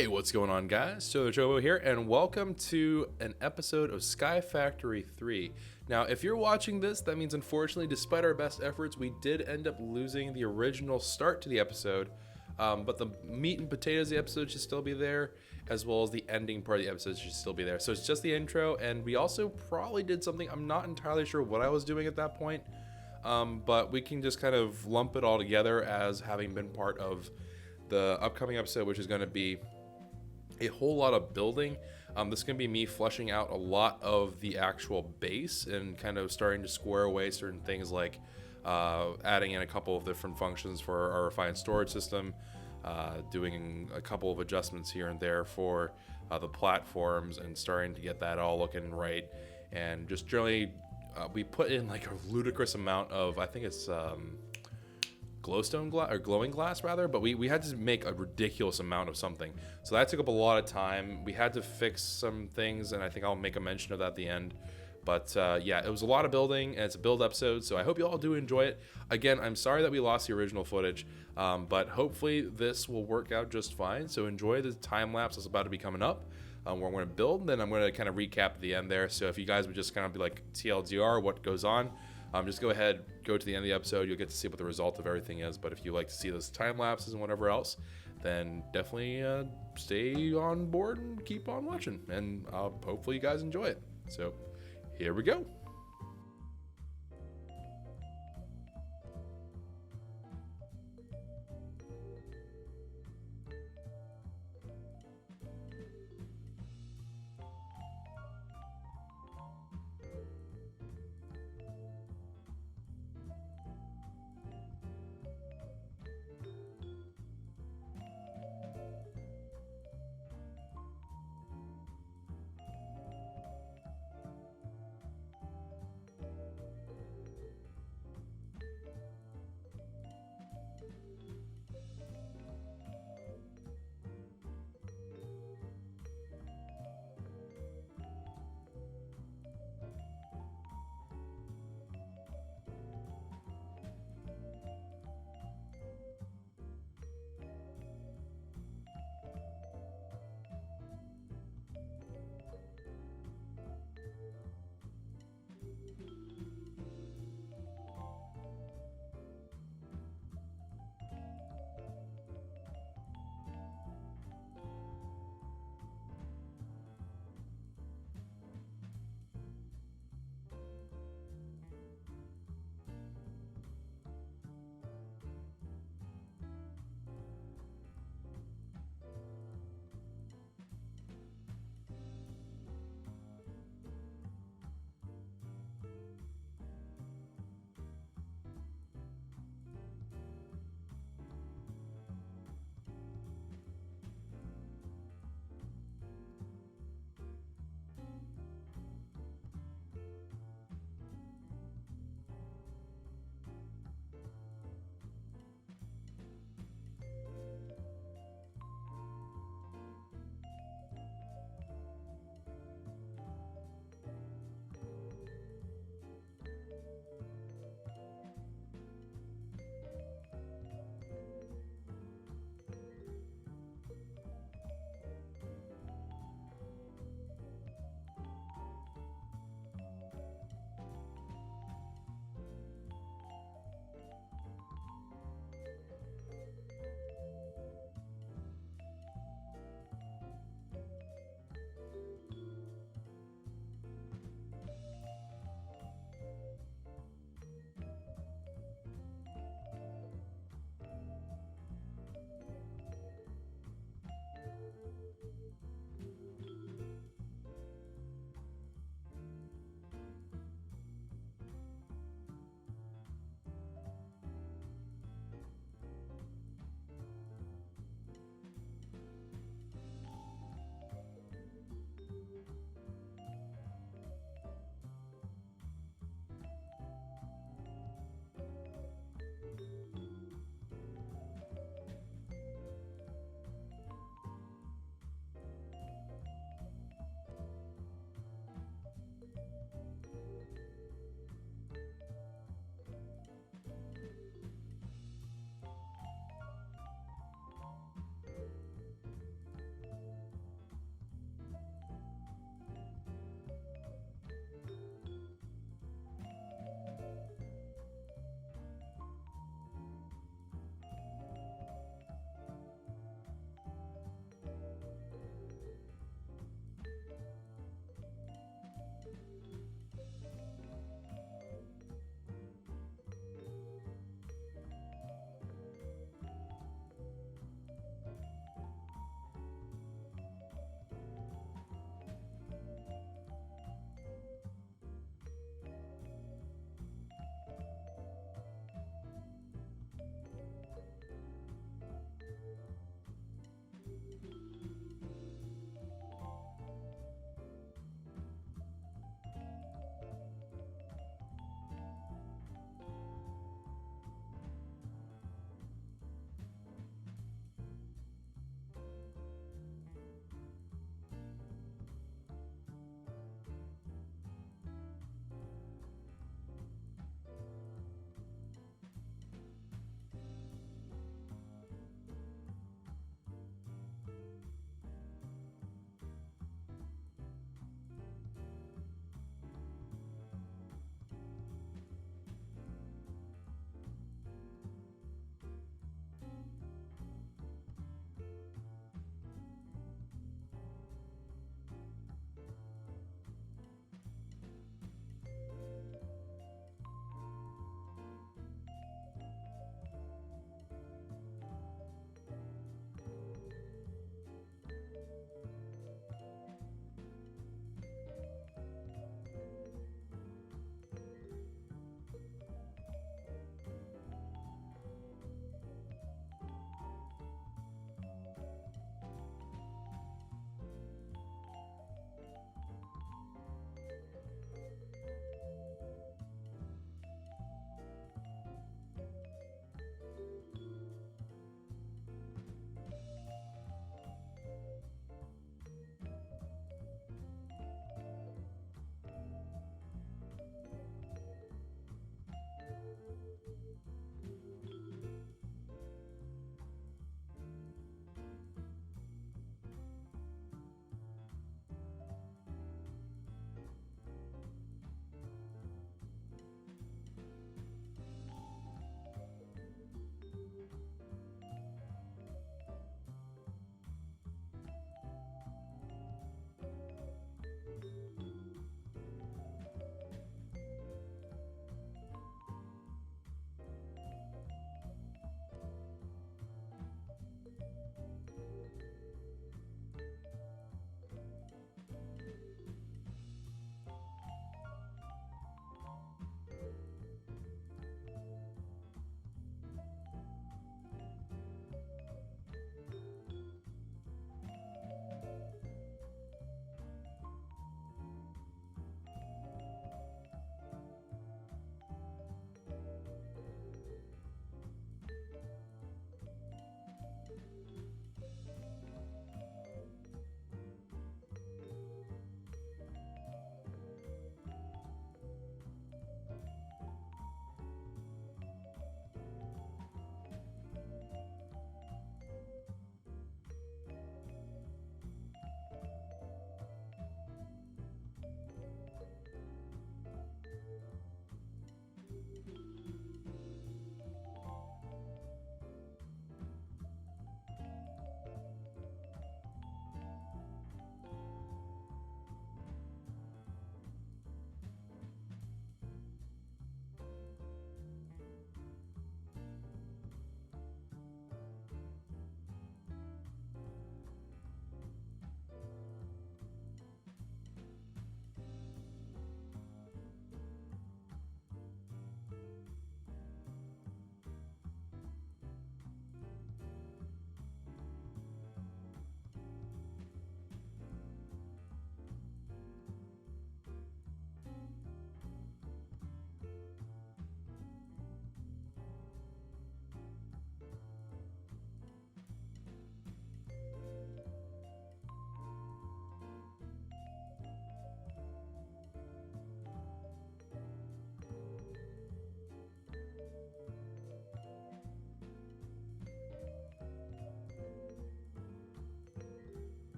Hey, what's going on, guys? So Jobo here, and welcome to an episode of Sky Factory 3. Now, if you're watching this, that means unfortunately, despite our best efforts, we did end up losing the original start to the episode, but the meat and potatoes of the episode should still be there, as well as the ending part of the episode should still be there. So it's just the intro, and we also probably did something, I'm not entirely sure what I was doing at that point, but we can just kind of lump it all together as having been part of the upcoming episode, which is going to be a whole lot of building. This is going to be me fleshing out a lot of the actual base and kind of starting to square away certain things like adding in a couple of different functions for our refined storage system, doing a couple of adjustments here and there for the platforms and starting to get that all looking right. And just generally, we put in like a ludicrous amount of, I think it's glowstone glass or glowing glass rather, but we had to make a ridiculous amount of something, so that took up a lot of time. We had to fix some things, and I think I'll make a mention of that at the end. But yeah, it was a lot of building, and it's a build episode, so I hope you all do enjoy it. Again, I'm sorry that we lost the original footage, but hopefully this will work out just fine. So enjoy the time lapse that's about to be coming up, where I'm going to build, and then I'm going to kind of recap at the end there. So if you guys would just kind of be like TLDR, what goes on, just go ahead, go to the end of the episode. You'll get to see what the result of everything is. But if you like to see those time lapses and whatever else, then definitely stay on board and keep on watching. And hopefully you guys enjoy it. So here we go.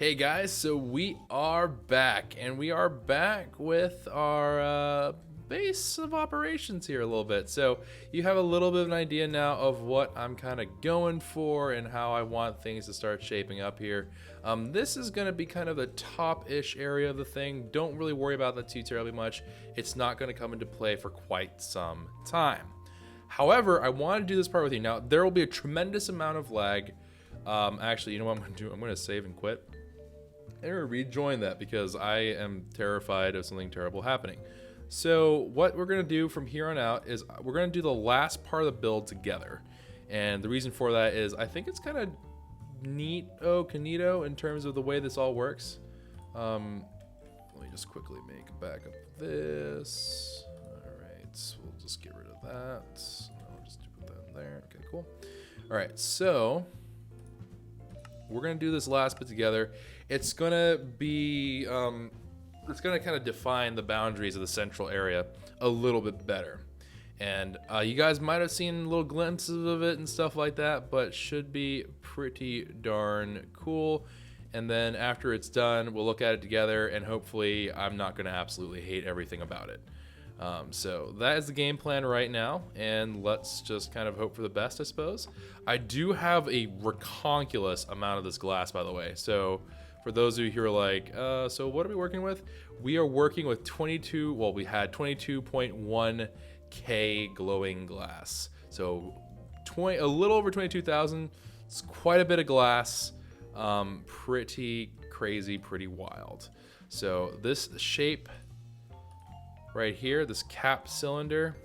Hey guys, so we are back, and we are back with our base of operations here a little bit. So you have a little bit of an idea now of what I'm kind of going for and how I want things to start shaping up here. This is going to be kind of the top-ish area of the thing. Don't really worry about that too terribly much. It's not going to come into play for quite some time. However, I want to do this part with you. Now, there will be a tremendous amount of lag. Actually, you know what I'm going to do? I'm going to save and quit. And we're gonna rejoin that because I am terrified of something terrible happening. So what we're gonna do from here on out is we're gonna do the last part of the build together. And the reason for that is I think it's kind of neato in terms of the way this all works. Let me just quickly make a backup of this. All right, we'll just get rid of that. I'll just put that in there. Okay, cool. All right, so we're gonna do this last bit together. It's gonna be, it's gonna kind of define the boundaries of the central area a little bit better. And you guys might have seen little glimpses of it and stuff like that, but should be pretty darn cool. And then after it's done, we'll look at it together, and hopefully I'm not gonna absolutely hate everything about it. So that is the game plan right now, and let's just kind of hope for the best, I suppose. I do have a ridiculous amount of this glass, by the way. So for those of you who are like, so what are we working with? We are working with we had 22.1K glowing glass. So a little over 22,000. It's quite a bit of glass. Pretty crazy, pretty wild. So this shape right here, this cap cylinder,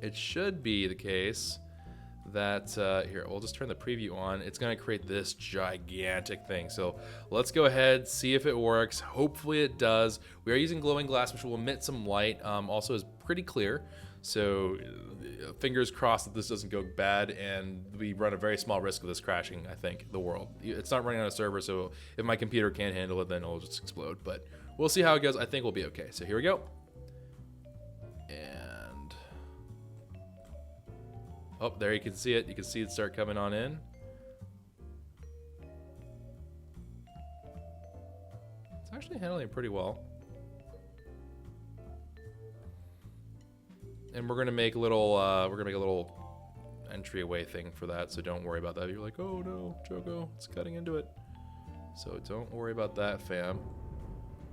it should be the case that, here, we'll just turn the preview on. It's gonna create this gigantic thing. So let's go ahead, see if it works. Hopefully it does. We are using glowing glass, which will emit some light. Also is pretty clear. So fingers crossed that this doesn't go bad, and we run a very small risk of this crashing, I think, the world. It's not running on a server, so if my computer can't handle it, then it'll just explode. But we'll see how it goes. I think we'll be okay. So here we go. And oh, there you can see it. You can see it start coming on in. It's actually handling it pretty well. And we're gonna make a little entryway thing for that, so don't worry about that. You're like, oh no, Choco, it's cutting into it. So don't worry about that, fam.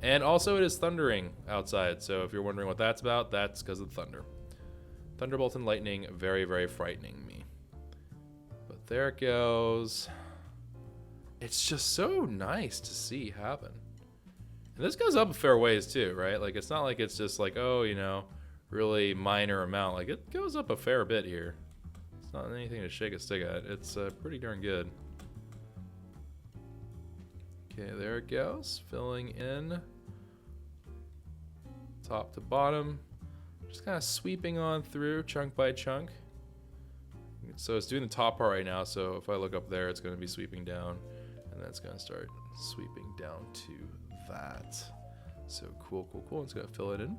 And also it is thundering outside, so if you're wondering what that's about, that's because of the thunder. Thunderbolt and lightning, very, very frightening me. But there it goes. It's just so nice to see happen. And this goes up a fair ways too, right? Like, it's not like it's just like, oh, you know, really minor amount. Like, it goes up a fair bit here. It's not anything to shake a stick at. It's pretty darn good. Okay, there it goes, filling in top to bottom, just kind of sweeping on through chunk by chunk. So it's doing the top part right now, so if I look up there, it's going to be sweeping down, and then it's going to start sweeping down to that. So cool. It's going to fill it in.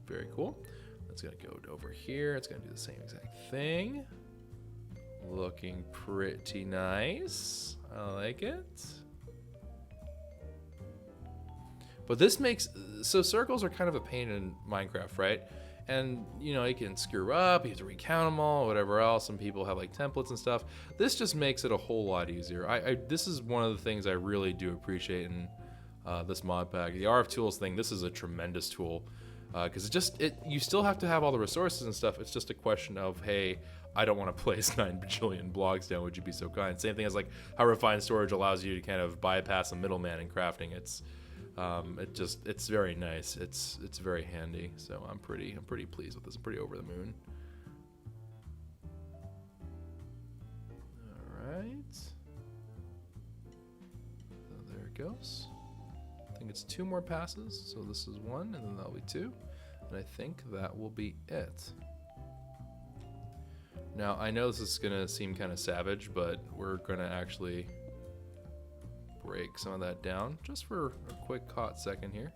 Very cool. It's going to go over here. It's going to do the same exact thing. Looking pretty nice. I like it. But this makes, so circles are kind of a pain in Minecraft, right? And, you know, you can screw up, you have to recount them all, whatever else. Some people have like templates and stuff. This just makes it a whole lot easier. This is one of the things I really do appreciate in this mod pack. The RF Tools thing, this is a tremendous tool. Because you still have to have all the resources and stuff. It's just a question of, hey, I don't want to place 9 bajillion blocks down. Would you be so kind? Same thing as like how refined storage allows you to kind of bypass a middleman in crafting. It's very nice. It's very handy. So I'm pretty pleased with this. I'm pretty over the moon. All right. So there it goes. I think it's 2 more passes. So this is 1, and then that'll be 2. And I think that will be it. Now, I know this is going to seem kind of savage, but we're going to actually break some of that down just for a quick hot second here.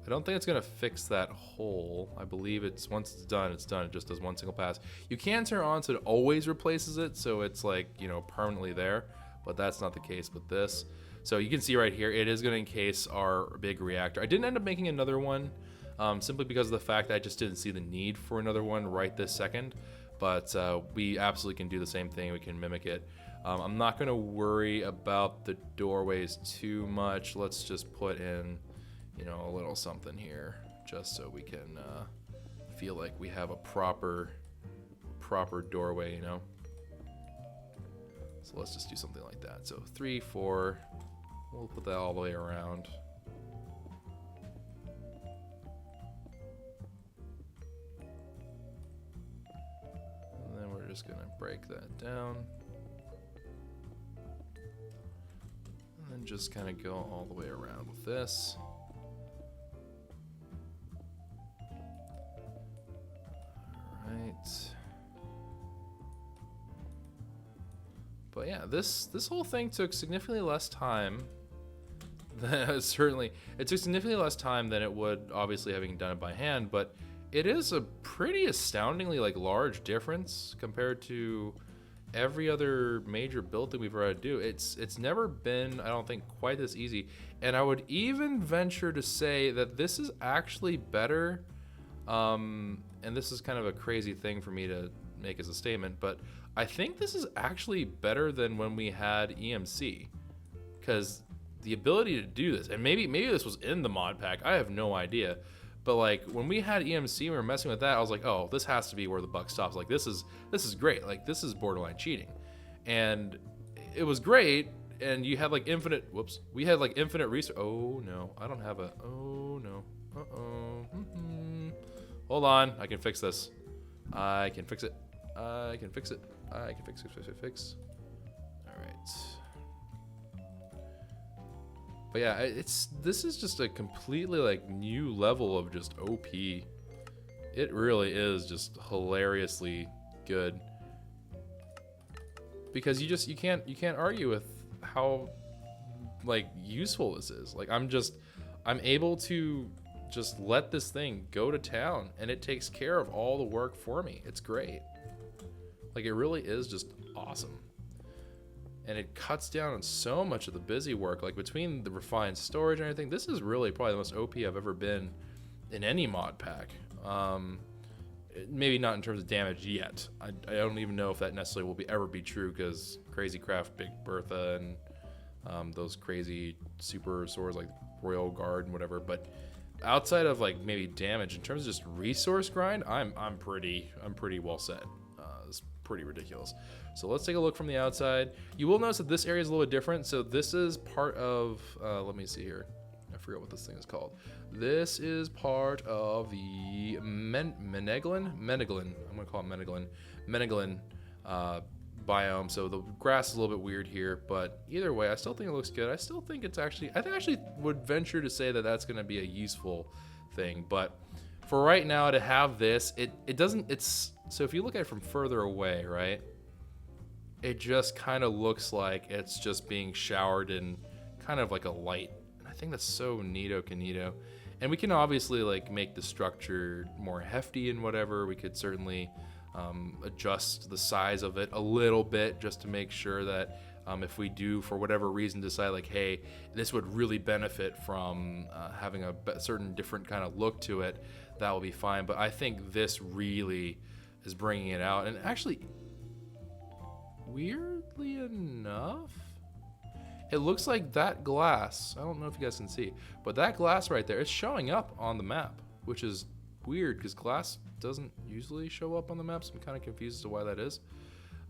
I don't think it's going to fix that hole. I believe once it's done, it's done. It just does 1 single pass. You can turn it on so it always replaces it, so it's like, you know, permanently there. but that's not the case with this. So you can see right here, it is going to encase our big reactor. I didn't end up making another one simply because of the fact that I just didn't see the need for another one right this second. But we absolutely can do the same thing. We can mimic it. I'm not going to worry about the doorways too much. Let's just put in, you know, a little something here just so we can feel like we have a proper doorway, you know. So let's just do something like that. So 3, 4, we'll put that all the way around. And then we're just gonna break that down. And then just kind of go all the way around with this. All right. But yeah, this whole thing took significantly less time. It took significantly less time than it would obviously having done it by hand, but it is a pretty astoundingly like large difference compared to every other major build that we've ever had to do. It's never been, I don't think, quite this easy. And I would even venture to say that this is actually better. And this is kind of a crazy thing for me to make as a statement, but I think this is actually better than when we had EMC, because the ability to do this, and maybe this was in the mod pack, I have no idea, but like when we had EMC, we were messing with that, I was like, oh, this has to be where the buck stops. Like this is great. Like this is borderline cheating, and it was great. And you had like infinite. Whoops, we had like infinite resource. Oh no, I don't have a. Oh no. Hold on, I can fix this. I can fix it. I can fix it. I can fix. All right. But yeah, this is just a completely like new level of just OP. It really is just hilariously good. Because you can't argue with how like useful this is. Like I'm able to just let this thing go to town and it takes care of all the work for me. It's great. Like it really is just awesome. And it cuts down on so much of the busy work, like between the refined storage and everything. This is really probably the most OP I've ever been in any mod pack. Maybe not in terms of damage yet. I don't even know if that necessarily will ever be true, because KwehCraft, Big Bertha, and those crazy super swords like Royal Guard and whatever. But outside of like maybe damage, in terms of just resource grind, I'm pretty well set. It's pretty ridiculous. So let's take a look from the outside. You will notice that this area is a little bit different. So this is part of, let me see here. I forget what this thing is called. This is part of the Meneglin. I'm gonna call it Meneglin biome. So the grass is a little bit weird here, but either way, I still think it looks good. I still think it's actually, I actually would venture to say that that's gonna be a useful thing. But for right now, to have this, it doesn't, so if you look at it from further away, right? It just kind of looks like it's just being showered in kind of like a light. And I think that's so neato canito. And we can obviously like make the structure more hefty and whatever. We could certainly adjust the size of it a little bit just to make sure that if we do, for whatever reason, decide like, hey, this would really benefit from having a certain different kind of look to it, that will be fine. But I think this really is bringing it out. And actually, weirdly enough, it looks like that glass, I don't know if you guys can see, but that glass right there is showing up on the map, which is weird because glass doesn't usually show up on the map, so I'm kind of confused as to why that is.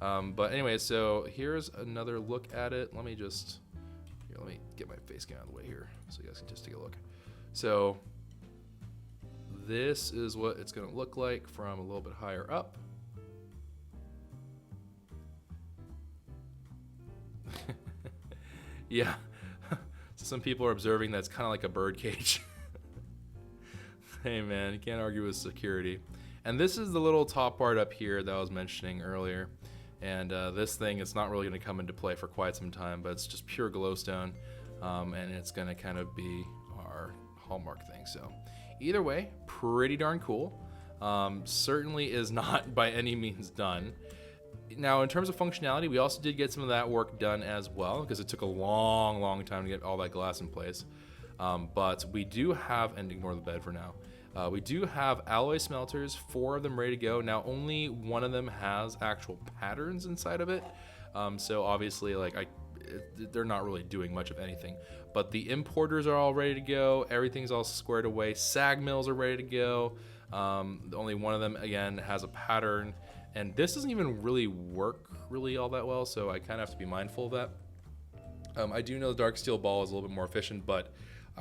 But anyway, so here's another look at it. Let me get my face cam out of the way here so you guys can just take a look. So this is what it's going to look like from a little bit higher up. Yeah, so some people are observing that's kind of like a bird cage. Hey man, you can't argue with security. And this is the little top part up here that I was mentioning earlier. And this thing is not really going to come into play for quite some time, but it's just pure glowstone. And it's going to kind of be our hallmark thing. So either way, pretty darn cool. Certainly is not by any means done. now in terms of functionality, we also did get some of that work done as well, because it took a long time to get all that glass in place. But we do have, and ignore the bed for now, we do have alloy smelters, 4 of them ready to go. Now only one of them has actual patterns inside of it. So obviously they're not really doing much of anything. But the importers are all ready to go. Everything's all squared away. Sag mills are ready to go. Only one of them, again, has a pattern. And this doesn't even really work really all that well, so I kind of have to be mindful of that. I do know the dark steel ball is a little bit more efficient, but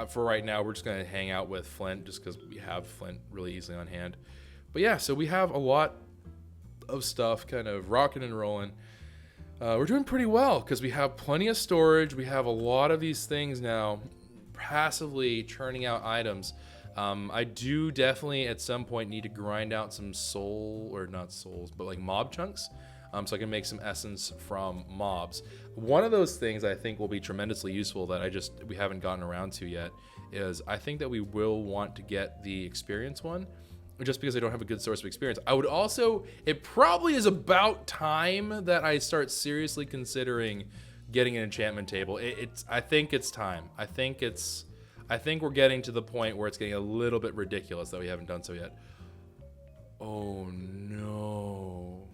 for right now, we're just going to hang out with flint just because we have flint really easily on hand. But yeah, so we have a lot of stuff kind of rocking and rolling. We're doing pretty well because we have plenty of storage. We have a lot of these things now passively churning out items. I do definitely at some point need to grind out some mob chunks, so I can make some essence from mobs. One of those things I think will be tremendously useful that we haven't gotten around to yet is I think that we will want to get the experience one, just because I don't have a good source of experience. I would also, it probably is about time that I start seriously considering getting an enchantment table. I think it's time. I think we're getting to the point where it's getting a little bit ridiculous that we haven't done so yet. Oh no.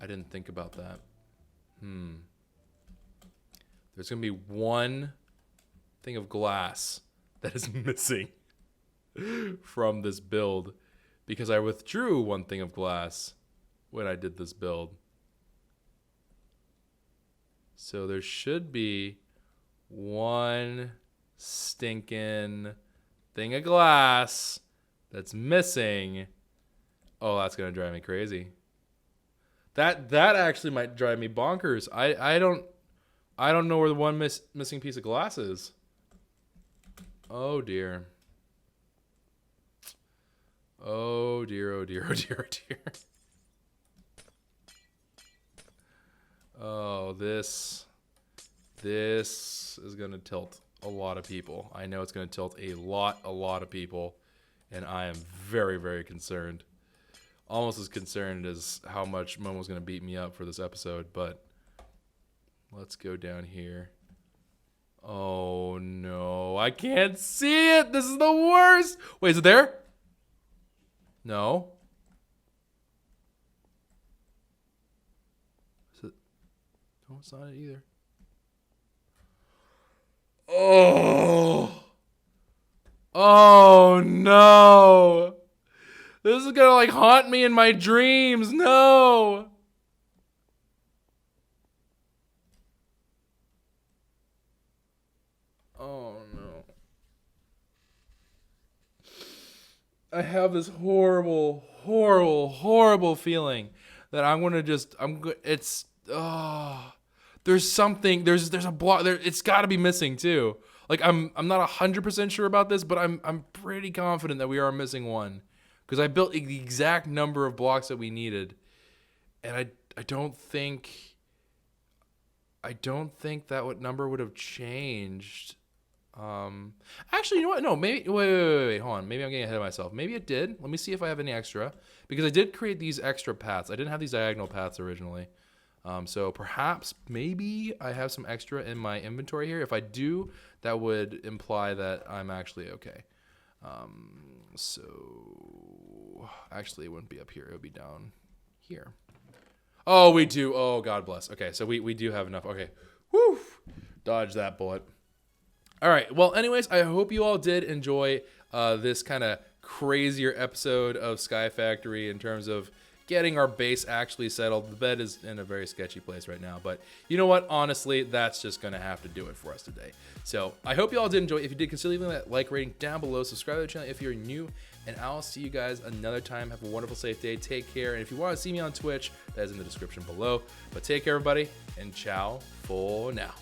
I didn't think about that. There's gonna be one thing of glass that is missing from this build because I withdrew one thing of glass when I did this build. So there should be one stinking thing of glass that's missing. Oh, that's gonna drive me crazy. That actually might drive me bonkers. I don't know where the one missing piece of glass is. Oh dear. Oh dear, oh dear, oh dear, oh dear. Oh, this is gonna tilt a lot of people. I know it's gonna tilt a lot of people, and I am very, very concerned. Almost as concerned as how much Momo's gonna beat me up for this episode, but let's go down here. Oh no, I can't see it. This is the worst. Wait, is it there? No. Is it? No, it's not it either. Oh. Oh no. This is gonna like haunt me in my dreams. No. Oh no. I have this horrible feeling that I'm gonna just, it's, there's something, there's a block there. It's gotta be missing too. Like I'm not 100% sure about this, but I'm pretty confident that we are missing one. Because I built the exact number of blocks that we needed, and I don't think that what number would have changed. Actually, you know what? No, maybe wait, hold on. Maybe I'm getting ahead of myself. Maybe it did. Let me see if I have any extra, because I did create these extra paths. I didn't have these diagonal paths originally, so perhaps maybe I have some extra in my inventory here. If I do, that would imply that I'm actually okay. So actually it wouldn't be up here, it would be down here. Oh, we do. Oh, God bless. Okay, so we do have enough. Okay. Woo! Dodge that bullet. All right. Well, anyways, I hope you all did enjoy this kind of crazier episode of Sky Factory in terms of getting our base actually settled. The bed is in a very sketchy place right now, but you know what? Honestly, that's just going to have to do it for us today. So I hope you all did enjoy. If you did, consider leaving that like rating down below. Subscribe to the channel if you're new, and I'll see you guys another time. Have a wonderful, safe day. Take care. And if you want to see me on Twitch, that is in the description below. But take care, everybody, and ciao for now.